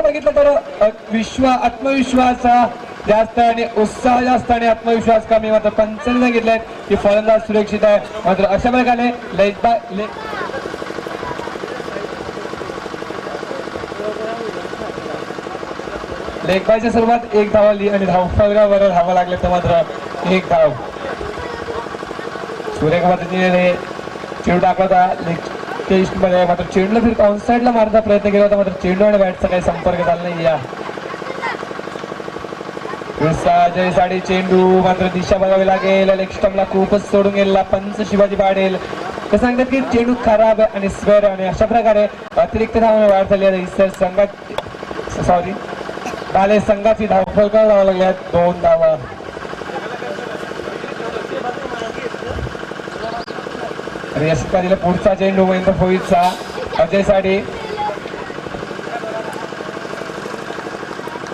बघितलं तर आत्मविश्वास जास्त आणि उत्साह जास्त आणि आत्मविश्वास कमी. मात्र पंचांनी सांगितलंय की फलंदाज सुरक्षित आहे. मात्र अशा प्रकारे लेग बायच्या सर्वात एक धाव आली आणि धावफलकावर धावा लागल्या तर मात्र एक धाव. सुरेख पद्धतीने चेंडू टाकला होता लेग टेस्ट मध्ये. मात्र चेंडूला फिर ऑन साईडला मारण्याचा प्रयत्न केला होता. मात्र चेंडू आणि बॅटचा काही संपर्क झाला नाही. या साडी चेंडू मात्र दिशा बघावी लागेल. लेग स्टंपला खूपच सोडून गेलेला पंच शिवाजी पाटील ते सांगतात की चेंडू खराब आणि स्क्वेअर आणि अशा प्रकारे अतिरिक्त धावाने वाढ झाली आहे. बाले संघाची धावफलकावर धावा लागल्या 2 धावा. या षटकातील पुढचा चेंडू महेंद्र भोईरचा अजय साडी.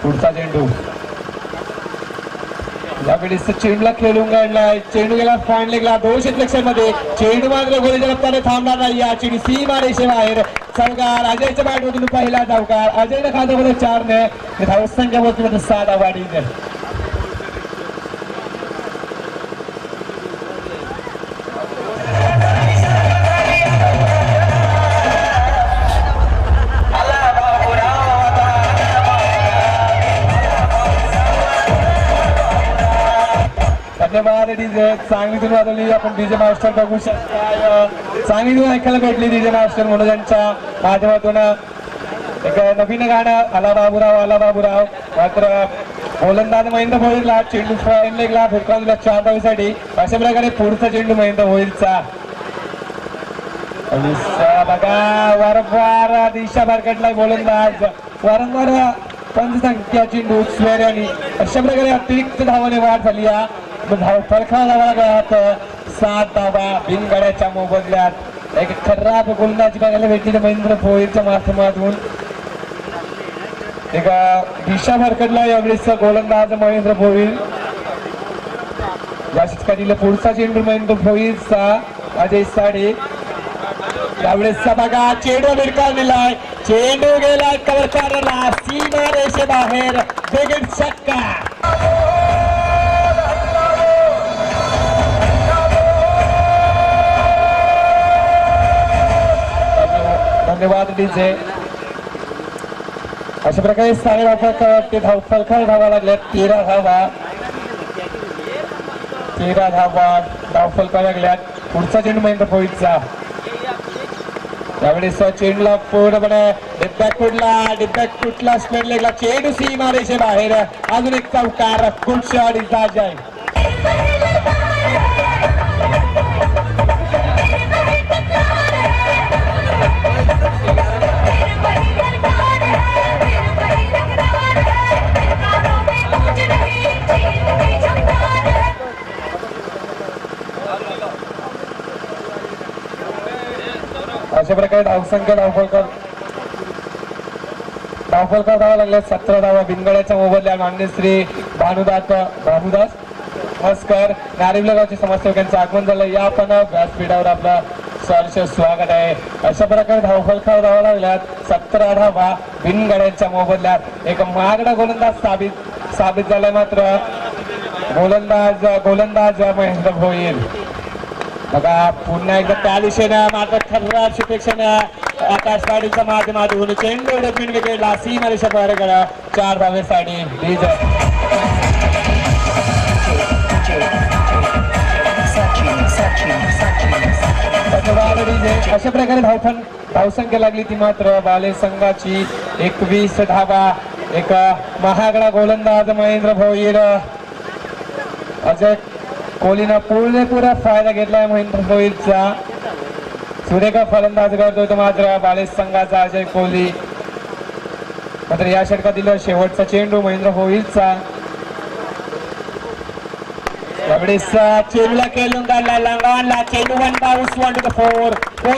पुढचा चेंडू यावेळी चेंडूला खेळून काढलाय. चेंडू गेला फॉइंट लेगला 2 क्षेत्ररक्षण मध्ये. चेंडू मात्र गोलीच्या रफ्ताने थांबणार नाही. या चेंडू सीमा रेषेबाहेर. सरकार अजयच्या बॅटमधून पहिला धावकार. अजयने खात्यामध्ये 4 ने धावसंख्या मध्ये 6 धावा. धन्यवाद डीजे. सांगलीतून वाजवली आपण डीजे मास्टर बघू शकता. सांगलीतून ऐकायला भेटली डीजे मास्टर म्हणून त्यांच्या माध्यमातून एक नवीन गाणं आला बाबूराव आला बाबूराव. मात्र गोलंदाज महेंद्र भोईरला चेंडू फॉइन लेगला फिरकावून दिला 4 धावेसाठी. अशा प्रकारे पुढचा चेंडू महेंद्र भोईरचा. बघा वारंवार दिशा भरकटला गोलंदाज. वारंवार पंच संख्या चेंडू स्वेर आणि अशा प्रकारे अतिरिक्त धावाने वाढ झाली. फलका धावा लागल्यात 7 धावा बिनगाड्याच्या मोबदल्यात. एक खराब गोलंदाजी बघायला भेटली महेंद्र भोईरच्या माध्यमातून. एक दिशा भरकटला यावेळेस गोलंदाज महेंद्र भोईर. या षटकातील पुढचा चेंडू महेंद्र भोईरचा अजय साडे. यावेळेस बघा चेंडू भिरकावलेला. चेंडू गेला कव्हर करायला सीमा रेषेबाहेर. बिग छक्का. धन्यवाद डीजे. अशा प्रकारे 6 धावफलकावर धावा लागल्या. 13 धावा धावफलकावर लागल्यात. पुढचा चेंडू महेंद्र भोईरचा. त्यावेळेस चेंडूला पूर्णपणे डिब्बॅक फुटला स्क्वेअर लेगला. चेंडू सीमा रेषेबाहेर. अजून एक चौकार. Good shot is Ajay. अशा प्रकारे धावसंख्या धावफलकावर धावा लागल्या. 17 धावा बिनगड्याच्या मोबदल्या. मान्य श्री भानुदास मस्कर नारिवले गावचे समाजसेवकांचं आगमन झालं. या आपण व्यासपीठावर आपलं सहर्ष स्वागत आहे. अशा प्रकारे धावफलकावर धावा लागल्यात. 17 धावा बिनगड्यांच्या मोबदल्यात. एक महागडा गोलंदाज साबित झालाय. मात्र गोलंदाज महेंद्र भोईर. बघा पुन्हा एकदा त्या दिशेनं मात्र खर्रा क्षेत्रक्षण आकाश पाटीलच्या माध्यमातून चेंडू डबीन विकेटला सीमा रेषा पार करा 4 धावेसाठी. अशा प्रकारे धावसंख्या लागली ती मात्र बाले संघाची 21 धावा. एक महागडा गोलंदाज महेंद्र भोईर. अजय कोहलीनं पुरेपूर फायदा घेतलाय महेंद्र भोईरचा. सुरेखा फलंदाज करतोय मात्र बाले संघाचा अजय कोहली. मात्र या षटकातील शेवटचा चेंडू महेंद्र भोईरचा. यावेळेस चेंडूला खेळून काढला लांगावला. चेंडू 1 bounce 1 to 4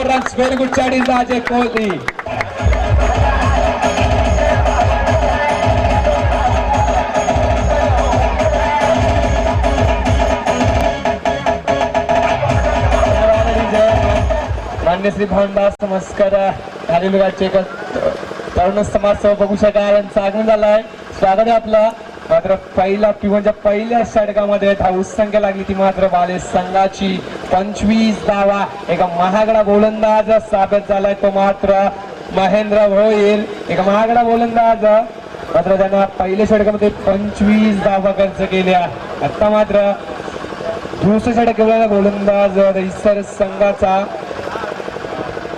runs. Very good shot is Ajay Kohli. मान्य श्री भानुदास मस्कर नारिवले गावचे तरुण समाज बघू शकाल यांचं आगमन झालंय. स्वागत आहे आपलं. मात्र पहिल्या षटकामध्ये धावस संख्या लागली ती मात्र बालेश संघाची 25 धावा. एका महागडा गोलंदाज साबित झालाय तो मात्र महेंद्र भोईर. एक महागडा गोलंदाज मात्र त्यांना पहिल्या षटकामध्ये 25 धावा खर्च केल्या. आता मात्र दुसऱ्या षटकाला गोलंदाज दहिसर संघाचा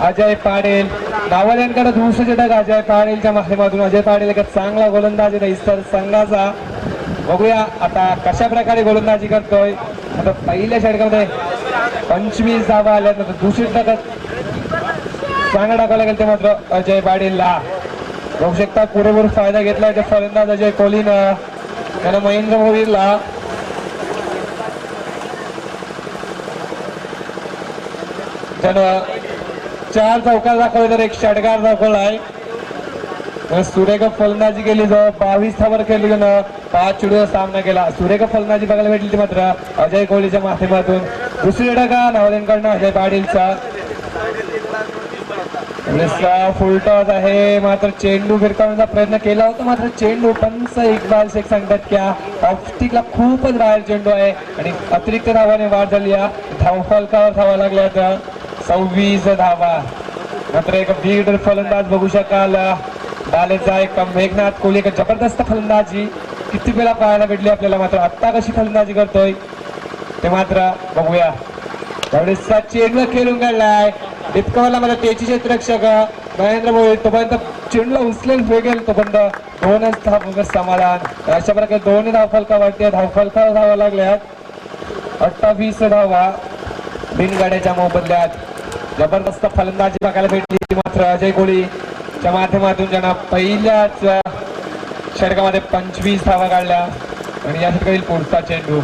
अजय पाटील. नावाल्यांकडे दुसरं षटक अजय पाटीलच्या माध्यमातून. अजय पाटील एक चांगला गोलंदाज दहिसर संघाचा. बघूया आता कशा प्रकारे गोलंदाजी करतोय. आता पहिल्या षटकामध्ये 25 धावा आल्यानंतर दुसऱ्या षटकात चांगला टाकायला गेलं ते मात्र अजय पाटीलला. बघू शकता पुरेपूर फायदा घेतलाय त्या फलंदाज अजय कोहलीनं. त्यानं महेंद्र भोईरला त्यानं 4 चौकार दाखवले तर 1 षटकार दाखवलाय. सुरेख फलंदाजी केली जो 22 धावर केली त्यानं 5 चेंडूचा सामना केला. सुरेख फलंदाजी बघायला भेटली ती मात्र अजय कोहलीच्या माध्यमातून. दुसरी षटका नावलेंकडनं अजय पाटीलचा. फुल टॉस आहे मात्र चेंडू फिरकावण्याचा प्रयत्न केला होता मात्र चेंडू पंच इक्बाल शेख सांगतात की ऑफस्टिकला खूपच बाहेर चेंडू आहे आणि अतिरिक्त धावाने वाढ झाली. धावफलकावर धावा लागल्या आता 26 धावा. मात्र एक बिग फलंदाज बघू शकाल बालेचा एक मेघनाथ कोहली. एक जबरदस्त फलंदाजी किती वेळा पाहायला भेटली आपल्याला. मात्र आत्ता कशी फलंदाजी करतोय ते मात्र बघूया. त्यावेळेस चेंडू खेळून काढलाय डिपकवला मला त्याची क्षेत्ररक्षक महेंद्र भोईर. तोपर्यंत चेंडूला उचलेल फेकेल तोपर्यंत 2च धाव समाधान. अशा प्रकारे 2 धावफलका वाटते. धावफलकावर धावा लागल्यात 28 धावा बिनगाड्याच्या मोबदल्यात. जबरदस्त फलंदाजी बघायला भेटली मात्र अजय कोहलीच्या माध्यमातून ज्यांना पहिल्याच षटकामध्ये 25 धावा काढल्या. आणि या षटकातील पुढचा चेंडू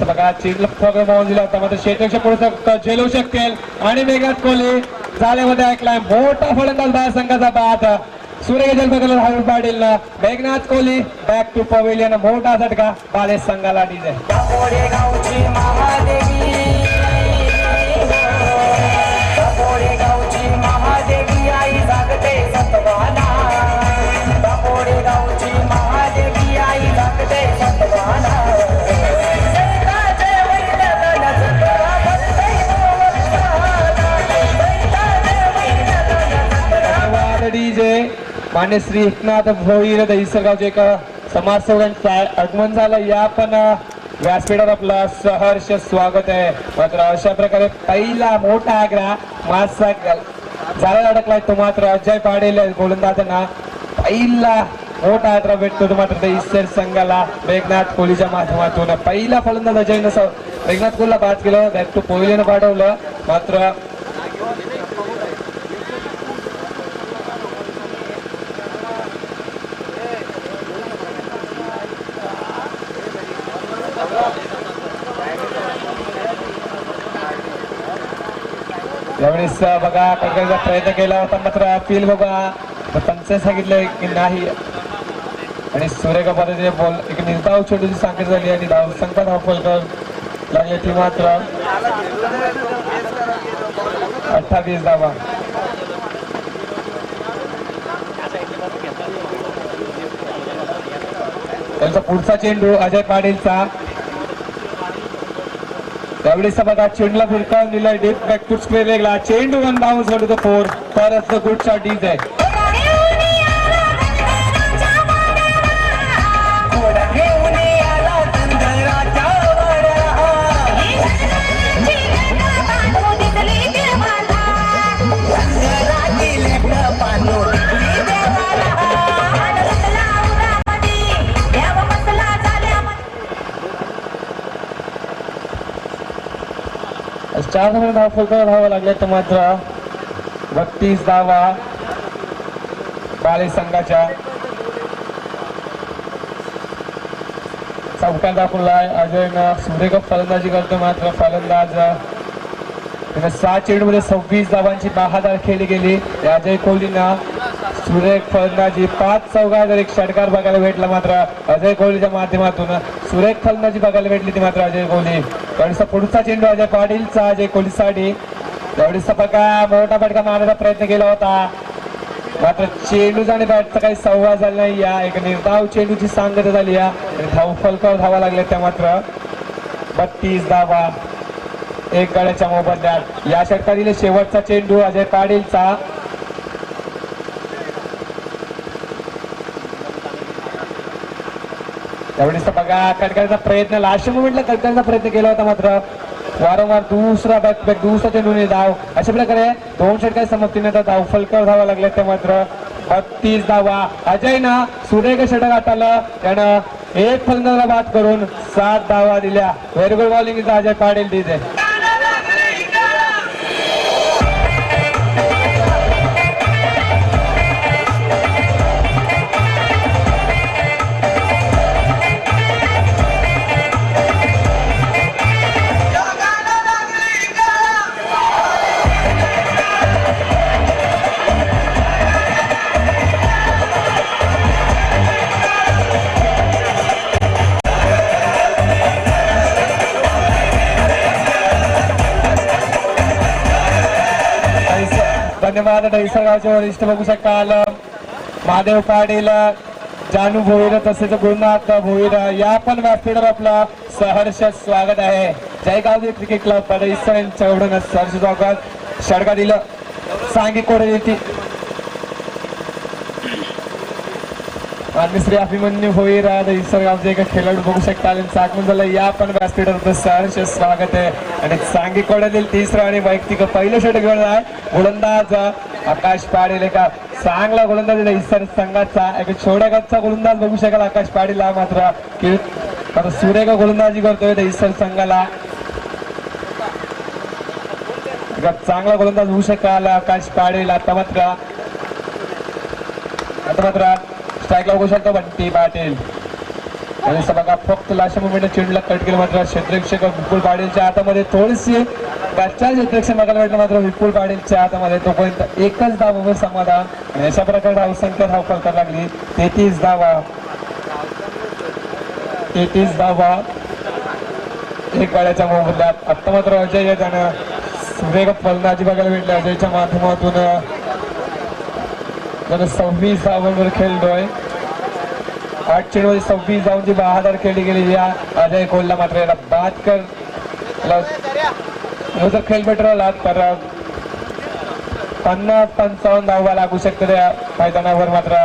बघा चेंडूला फक्त मावून दिला होता मात्र क्षेत्ररक्षक पुढे झेलू शकेल. आणि मेघनाथ कोहली झाल्यामध्ये ऐकलाय मोठा फलंदाज बाहेर संघाचा बाद. सूर्यकेजल बघायला धावून Patil. Meghnath Kohli back to pavilion. मोठा झटका बालेश संघाला डीजे. डीजे मान्य श्री एकनाथ भोईर दहिसरगावचे एक समाजसेवकांचं आगमन झालं. या पण व्यासपीठावर आपलं सहर्ष स्वागत आहे. मात्र अशा प्रकारे पहिला मोठा आग्रह मासा झाला अडकलाय तो मात्र अजय पाटील गोलंदाजांना पहिला मोठा आग्रह भेटतो तो मात्र दहिसर संघाला मेघनाथ कोहलीच्या माध्यमातून. पहिला फलंदाज अजयनं मेघनाथ कोहलीला बाद केलं. बॅक टू पवेलियन पाठवलं मात्र यावेळेस बघा करण्याचा प्रयत्न केला होता मात्र अपील बघा पंच सांगितलं की नाही. आणि सुरेख पद्धतीने बॉल एक निर्धाव चेंडूची सांगत झाली आणि धावसंख्या धावफलक लागली ती मात्र 28 धावा. त्यांचा पुढचा चेंडू अजय पाटीलचा. त्यावेळेस बघा चेंडूला फिरकावून दिलाय डीप बॅक टू स्क्वेअर लेगला. चेंडू 1 बाउन्स वर टू द 4. परत गुड शॉट डीज आहे. चार धावफलकावर धावा लागल्या तर मात्र 32 धावा बालेश संघाच्या. चौकार दाखवलाय अजयनं. सुरेख फलंदाजी करतो मात्र फलंदाज 7 चेंडूमध्ये 26 धावांची 10 खेळली गेली. अजय कोहलीनं सुरेख फलंदाजी 5 चौकार 1 षटकार बघायला भेटला मात्र अजय कोहलीच्या माध्यमातून. सुरेख फलंदाजी बघायला भेटली ती मात्र अजय कोहली. त्यावेळेस पुढचा चेंडू अजय पाटीलचा अजय कोहलीसाठी. त्यावेळेस बघा मोठा फटका मारण्याचा प्रयत्न केला होता मात्र चेंडूचा आणि बॅटचा काही संवाद झाला नाही. या एक निर्धाव चेंडूची सांगता झाली या धाव फलकावर धावा लागल्या त्या मात्र 32 धावा एक गड्याच्या मोबदल्यात. या षटकातील शेवटचा चेंडू अजय पाटीलचा. त्यावेळेस बघा कट करण्याचा प्रयत्न लास्ट मोमेंटला कट करण्याचा प्रयत्न केला होता मात्र वारंवार दुसरा बॅक दुसरा चेंडूने धाव. अशा प्रकारे 2 षटकाच्या समाप्तीनंतर धाव फलकावर धावा लागल्या त्या मात्र 32 धावा. अजयनं सुरेख षटक हाताळलं. त्यानं एक फलंदाजाला बाद करून 7 धावा दिल्या. व्हेरी गुड बॉलिंग इथं अजय पाटील तिथे. धन्यवाद. दहिसर गावचे वरिष्ठ बघू शकाल महादेव पाटील, जानू भोईर तसेच गुरुनाथ भोईर या पण व्यासपीठावर आपलं सहर्ष स्वागत आहे. जयगाव क्रिकेट क्लब दहिसर यांच्या एवढं सहर्ष स्वागत. षटका दिलं सांगी कोडे येते आणि श्री अभिमन्यू भोईर दहिसर गावचे एक खेळाडू बघू शकता आगमन झालं. या पण व्यासपीठावर सहर्ष स्वागत आहे. आणि सांगी कोड्यातील तिसरं आणि वैयक्तिक पहिलं षटक घेऊन आहे गोलंदाज आकाश पाटील. एका चांगला गोलंदाज दहिसर संघाचा एक छोट्या गटचा गोलंदाज बघू शकाल आकाश पाटील. मात्र सुरेख गोलंदाजी करतोय दहिसर संघाला. चांगला गोलंदाज होऊ शकाल आकाश पाटील. आता मात्र स्ट्राईकला बघू शकतो बंटी पाटील. बघा फक्त लास्ट मोमेंट चेंडूला कट केलं मात्र क्षेत्ररक्षक विपुल पाटीलच्या हातामध्ये थोडीशी बॅटच्या क्षेत्ररक्षक बघायला भेटलं मात्र विपुल पाटीलच्या हातामध्ये तोपर्यंत एकच धावावर समाधान. आणि अशा प्रकारे धावसंख्या धाव फलकावर लागली 33 धावा. 33 धावा एक गाड्याच्या मोबदल्यात. आता मात्र अजय त्यानं सुरेख फलंदाजी बघायला भेटली. अजयच्या माध्यमातून 26 धावांवर खेळतोय. 8 चेंडूमध्ये 26 धावांची बहादर खेळली गेली या अजय कोलला. मात्र याला बाद कर जर खेळ बेटर आला तर 50-55 धावा लागू शकते त्या मैदानावर. मात्र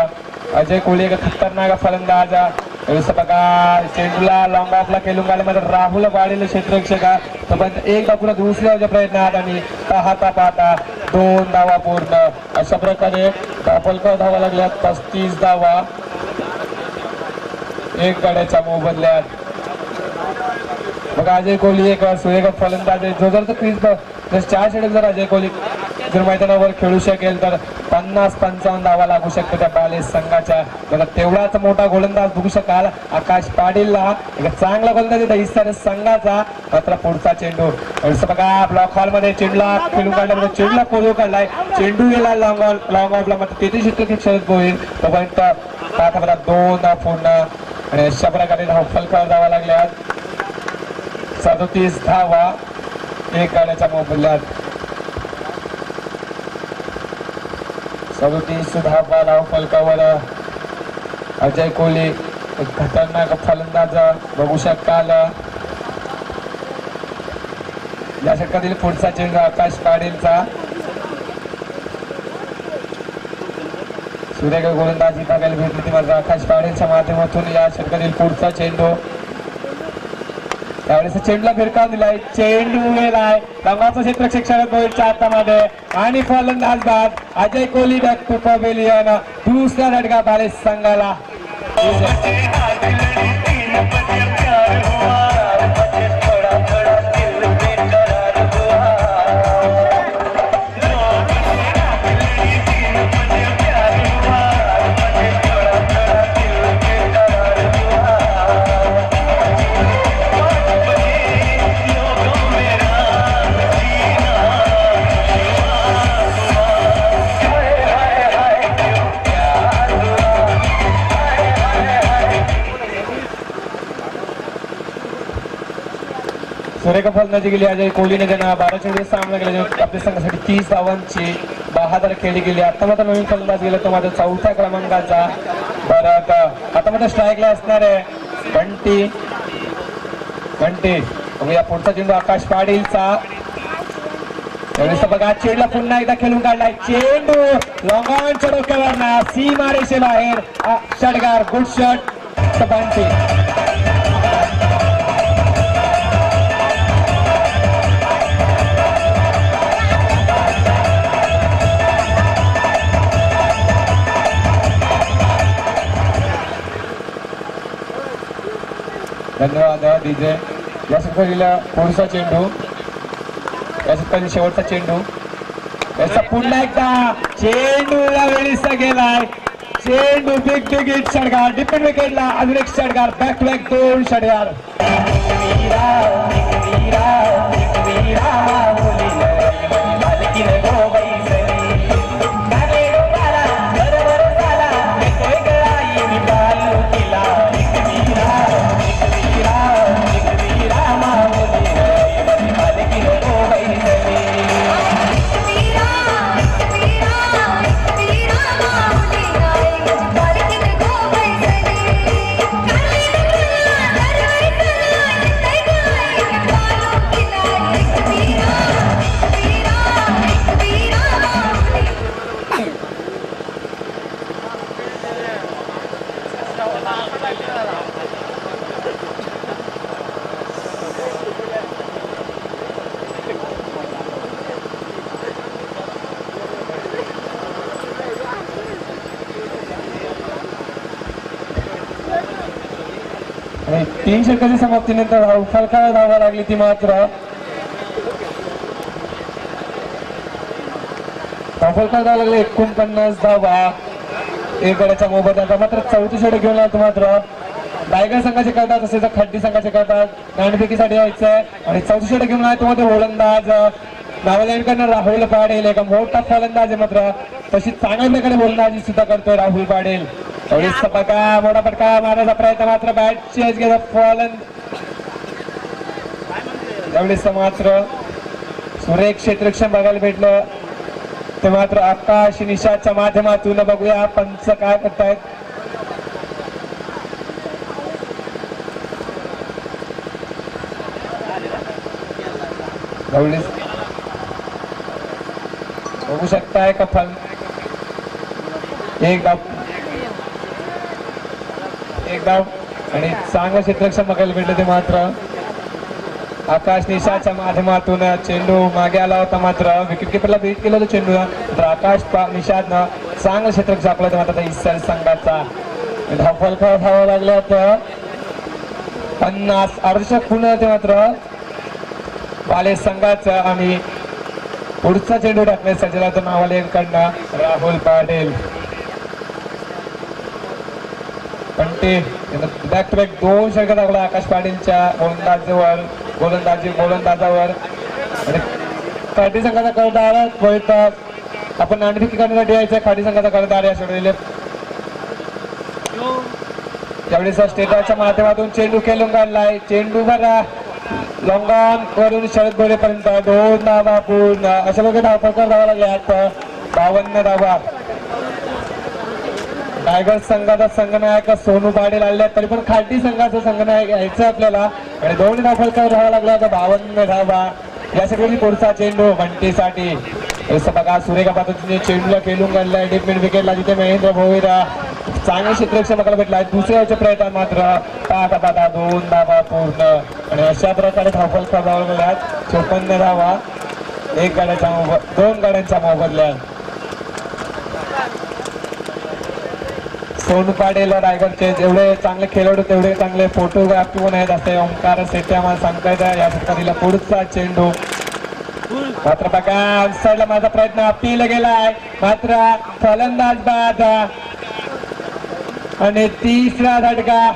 अजय कोहली एक खतरनाक फलंदाज. बघा चेंडूला लॉंग ऑफला खेळून आले मात्र राहुल पाटील क्षेत्ररक्षक तोपर्यंत एक धाव दुसऱ्या धावच्या प्रयत्नात आणि पाहता 2 धावा पूर्ण. अशा प्रकारे फलकावर धावा लागल्या 35 धावा एक गाड्याच्या मोबदल्यात. बघा अजय कोहली एक सुरेख फलंदाज आहे. जो जर क्रीज 4 षटक जर अजय कोहली जर मैदानावर खेळू शकेल तर 50-55 धावा लागू शकतो त्या बालेश संघाच्या. बघा तेवढाच मोठा गोलंदाज बघू शकाल आकाश पाटीलला. एक चांगला गोलंदाज दहिसर संघाचा. मात्र पुढचा चेंडू बघा ब्लॉक हॉल मध्ये चेंडूला खेळून काढला चेंडूला कोलो काढलाय. चेंडू गेला लॉंग ऑफला मात्र 33 षटक खेळत होईल तोपर्यंत 2 धाव पूर्ण. आणि अशा प्रकारे धाव फलकावर धावा लागल्या 37 धावा एक गाड्याच्या मोबदल्यात. 37 धावा धाव फलकावर. अजय कोहली एक खतरनाक फलंदाज बघू शकाल. या षटकातील पुढचा चेंडू आकाश पाटीलचा. सुरेख गोलंदाजी बघायला भेटली ती मात्र आकाश पाटीलच्या माध्यमातून. या षटकातील पुढचा चेंडू त्यावेळेस चेंडूला फिरकाव दिलाय. चेंडू गेलाय रंगाचा क्षेत्ररक्षक शरद भोईरच्या हातामध्ये आणि फलंदाज बाद. Ajay Kohli back to pavilion. दुसऱ्या षटका बालेश संघाला. सुरेखा फलंदाजी केली अजय कोहलीने ज्यांना 12 चेंडू सामना केला आपल्या संघासाठी 30 धावांची 72 खेळली गेली. आता मात्र नवीन फलंदाज गेला तो मात्र 4थ्या क्रमांकाचा. परत आता मात्र स्ट्राईकला असणार आहे बंटी बघूया पुढचा चेंडू आकाश पाटीलचा. त्यावेळेस बघा चेंडूला पुन्हा एकदा खेळून काढलाय. चेंडू लॉंगॉनच्या डोक्यावर ना सीमा रेषेबाहेर. षटकार गुड शॉट बंटी. धन्यवाद डीजे. या सत्कारीला पुढचा चेंडू या सत्कारी शेवटचा चेंडू याचा पुन्हा एकदा चेंडूला वेळीचा गेलाय. चेंडू बिग हिट षटकार डिफेंड विकेटला अजून एक षटकार बॅक टू बॅक 2 षटकार. आणि 3 षटकाच्या समाप्तीनंतर फलकाला धावा लागली ती मात्र फलकाला धावा लागले 49 धावा 1 गड्याच्या मोबदल्यात. मात्र 4थं षटक घेऊन आला मात्र टायगर संघाचे करतात तसेच खड्डी संघाचे करतात. नाणेफेकीसाठी यायचंय आणि 4थं षटक घेऊन आला मध्ये गोलंदाज नावालँडकडनं राहुल पाटील एक मोठा फलंदाज आहे. मात्र तशी चांगल्या प्रकारे गोलंदाजी सुद्धा करतोय राहुल पाटील. थोडीच बघा मोठा फटका मारण्याचा प्रयत्न मात्र बॅट चेंज केला त्यावेळेस मात्र सुरेख क्षेत्ररक्षण बघायला भेटलं ते मात्र आकाश निशाच्या माध्यमातून. बघूया पंच काय करतायत. बघू शकताय का फल एक डाव आणि चांगलं क्षेत्ररक्षण बघायला भेटलं ते मात्र आकाश निशाच्या माध्यमातून. चेंडू मागे आला होता मात्र विकेट किपरला बीट केलं होतं चेंडूला. तर आकाश निशादनं चांगलं क्षेत्ररक्षण आपलं ते मात्र इस्रायल संघाचा धावफल धावा लागल्या तर 50 अर्धशतक पूर्ण ते मात्र बाले संघाचं. आणि पुढचा चेंडू टाकण्यास सज्जला होता नावालेकडनं राहुल पाटील. पंटे बॅक टू बॅक 2 षटकार टाकला आकाश पाटीलच्या गोलंदाजावर. आणि खाडी संघाचा कर्णधार आपण नाणेफेकी करण्यासाठी यायचं. खाडी संघाचा कर्णधार या षटकाला त्यावेळेस स्टेटरच्या माध्यमातून चेंडू खेळून काढलाय. चेंडू भरा लॉंग ऑन वरून शरद गोरेपर्यंत 2 धावा पूर्ण अशा प्रकारे धावफलक धावा लागल्यात 52 धावा. टायगर संघाचा संघनायक सोनू पाटील आले तरी पण खाटी संघाचा संघनायक यायचं आपल्याला. आणि 2 धावफलकावर धावा लागला तर 52 धावा. यासाठी पुढचा चेंडू बंटीसाठी. बघा सुरेखा पद्धतीने चेंडूला खेळून काढलाय डिफेंड विकेटला जिथे महेंद्र भोईरा चांगले क्षेत्ररक्षण बघायला भेटला. दुसऱ्याच्या प्रयत्न मात्र 2 धावा पूर्ण. आणि अशा प्रकारे धावफलक धावा लागल्यात 54 धावा 2 गाड्यांच्या मोबदल्यात. सोनू पाटील टायगरचे जेवढे चांगले खेळाडू तेवढे चांगले फोटोग्राफी पण आहेत असे ओंकार सेट्या मला सांगतायत. या सत्कारीला पुढचा चेंडू मात्र बघा साईडला माझा प्रयत्न अपील गेलाय मात्र फलंदाज बाद. आणि 3रा झटका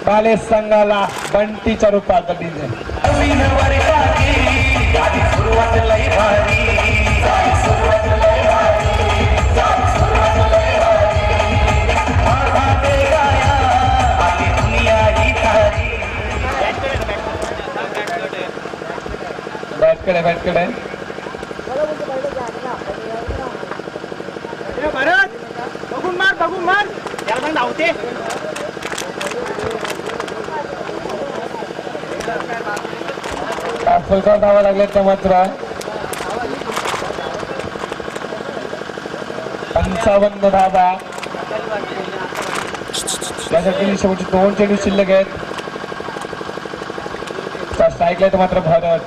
बाले संघाला बंटीच्या रूपात दिले. बॅटकडे बघून मार याला पण धावते. फुलकर धावा लागल्यात त्या मात्र 55 धावा. त्यासाठी शेवटचे 2 चेंडू शिल्लक आहेत. स्ट्राईकला तर मात्र भरत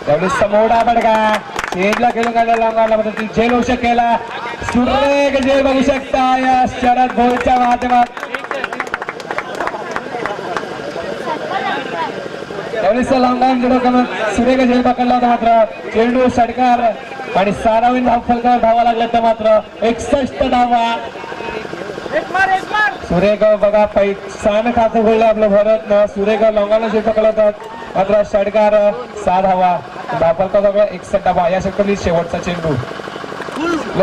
त्यावेळी समोर बडगा चेंडला खेळून आला लांबाला ती झेल होऊ शकेला. सुरेख झेल बघू शकता या शरद भोईरच्या माध्यमात. त्यावेळेस लांबान सुरेख झेल पकडला होता मात्र चेंडू षटकार आणि 6 धाव फलकावर धावा लागल्या त्या मात्र 61 धावा. सुरेख बघा पैसान खातं खोललं आपलं भरत न सुरेख लॉंगाला झेल पकडला होता मात्र षटकार 6 धावा धावफलकावर 61 धावा. या षटकातील शेवटचा चेंडू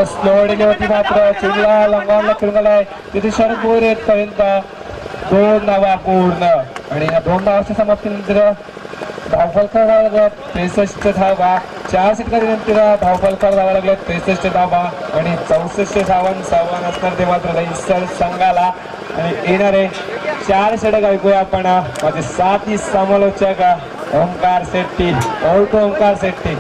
स्लोडीने होती मात्र चेंडूला लॉंगाला खेळून आलाय तिथे शरद भोईर येतपर्यंत 2 धावा पूर्ण आणि या 2 धावाच्या समाप्तीनंतर धावफलकावर धावा लागल्यात 63 धावा. 4 षटकानंतर धावफलकावर धावा लागल्यात 63 धावा आणि 64 आव्हान असणार ते मात्र दहिसर संघाला. आणि येणारे 4 षटक ऐकूया आपण माझे साथी समालोचक ओंकार शेट्टी. ओंकार शेट्टी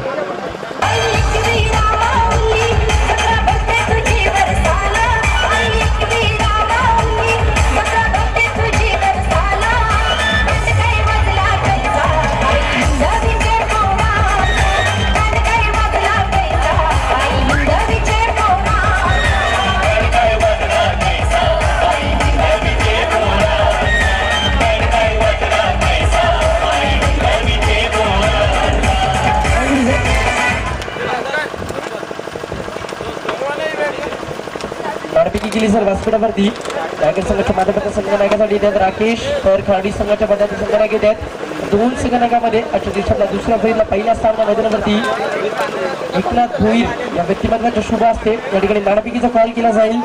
केली सर व्यासपीठावरती टायगर संघाच्या माध्यमातून संघनायकासाठी येतात राकेश तर खाडी संघाच्या पदाचे संघनायक येतात 2 संघनायकामध्ये आजच्या दिवसातला दुसऱ्या फेरीला पहिला सामना मैदानावरती एकनाथ भोईर या व्यक्तिमत्वाच्या शुभ असते. या ठिकाणी नाणेफेकीचा कॉल केला जाईल.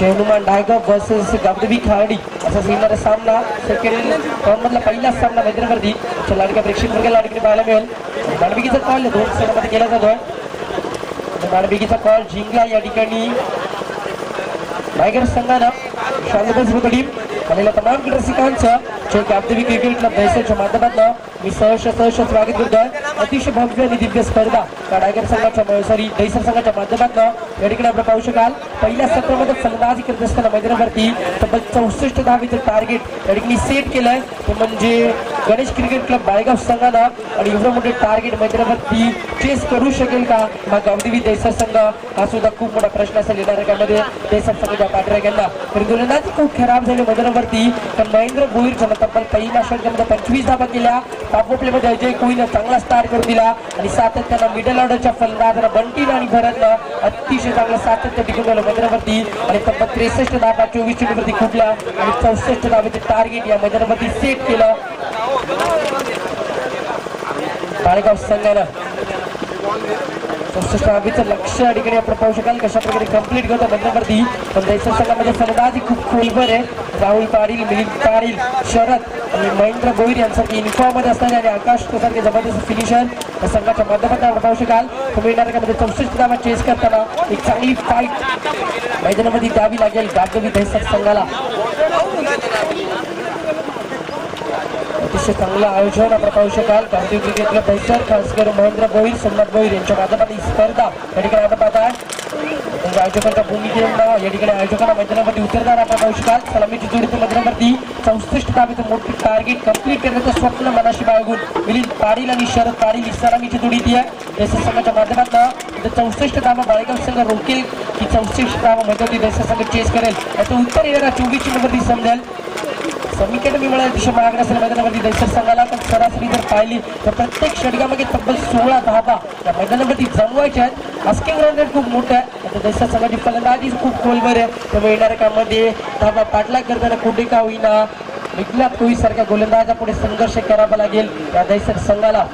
हनुमान डायगाव वर्सेस गावदेवी खाडी असा येणारा सामना सेकंड राऊंड मधला पहिला सामना मैदानावरती लाडक्या प्रेक्षक वर्गाला ठिकाणी पाहायला मिळेल. नाणेफेकीचा कॉल 2 संघामध्ये केला जातोय. नाणेफेकीचा कॉल जिंकला या ठिकाणी टायगर संघानं शांतबस टीम आलेल्या तमाम रसिकांचं जे गावदेवी क्रिकेट क्लब दहिसरच्या माध्यमातून मी सहर्ष स्वागत करतोय. अतिशय भव्य आणि दिव्य स्पर्धा त्या टायगर संघाच्या दहिसर संघाच्या माध्यमातून या ठिकाणी आपण पाहू शकाल. पहिल्या सत्रामध्ये फलंदाजी करत असताना मैदानावरती तब्बल 64 धावेचं टार्गेट या ठिकाणी सेट केलंय. ते म्हणजे गणेश क्रिकेट क्लब बाळेगाव संघानं आणि एवढं मोठे टार्गेट मैदानावरती चेस करू शकेल का मग गावदेवी दहिसर संघ हा सुद्धा खूप मोठा प्रश्न असेल येणाऱ्या काळामध्ये. दहिसर संघाच्या पाठराख्यांना तर गोलंदाजी खूप खराब झाली मैदानावरती. तर महेंद्र भोईरच्या तब्बल पहिल्या षटकामध्ये 25 धावा केल्या. टॉप प्लेमध्ये अजय कोहलीनं चांगला स्टार्ट करून दिला आणि सातत्यानं मिडल ऑर्डरच्या फलंदाजांना बंटीनं आणि भरतनं अतिशय चांगलं सातत्य टिकून ठेवलं मैदानावरती आणि तब्बल 63 धावा 24 चेंडूवरती खुपल्या आणि 64 धावेचे टार्गेट या मैदानावरती सेट केलं बाळेगाव संघानं. 64 धावेचं लक्ष या ठिकाणी आपण पाहू शकाल कशा प्रकारे कंप्लीट करतो मैदानावरती. पण दहिसर संघामध्ये फलंदाजी खूप खोलवर आहे. राहुल पाटील मिलिंद पाटील शरद आणि महेंद्र भोईर यांसारखे युनिफॉर्म मध्ये असणारे आणि आकाश सारखे जबरदस्त फिनिशर या संघाच्या माध्यमातून आपण पाहू शकाल. येणाऱ्यामध्ये 64 धावा चेस करताना एक चांगली फाईट मैदानामध्ये द्यावी लागेल गावदेवी दहिसर संघाला. अतिशय चांगलं आयोजन आपण पाहू शकाल गावदेवी क्रिकेट क्लब दहिसर खास करून महेंद्र भोईर सोमनाथ भोईर यांच्या माध्यमातून ही स्पर्धा या ठिकाणी आपण पाहताय. आयोजकांच्या भूमिकेला या ठिकाणी आयोजकांना मैदानावरती उतरणार आपण पाहू शकाल. सलामीची जोडी मैदानावरती 64 धावेचं मोठे टार्गेट कंप्लीट करण्याचं स्वप्न मनाशी बाळगून मिलिंद पाटील आणि शरद पाटील ही सलामीची जोडी ती आहे. दहिसर संघाच्या माध्यमातून 64 धावा बाळेगाव संघ रोखेल की 64 धावा मैदानावरती दहिसर संघ चेस करेल याचं उत्तर येणाऱ्या 24 चेंडूवरती समजेल. समीकरण मी म्हणाल अतिशय महागडा असेल मैदानावरती दहिसर संघाला. पण सरासरी जर पाहिली तर प्रत्येक षटकामागे तब्बल 16 धावा या मैदानावरती जमवायच्या आहेत. आस्किंग रन रेट खूप मोठा आहे. आता दहिसर संघाची फलंदाजी खूप खोलवर आहे. त्यामुळे येणाऱ्या कामामध्ये धावा पाठलाग करताना कुठे का होईना एकनाथ कोहली सारख्या गोलंदाजा पुढे संघर्ष करावा लागेल या दहिसर संघाला.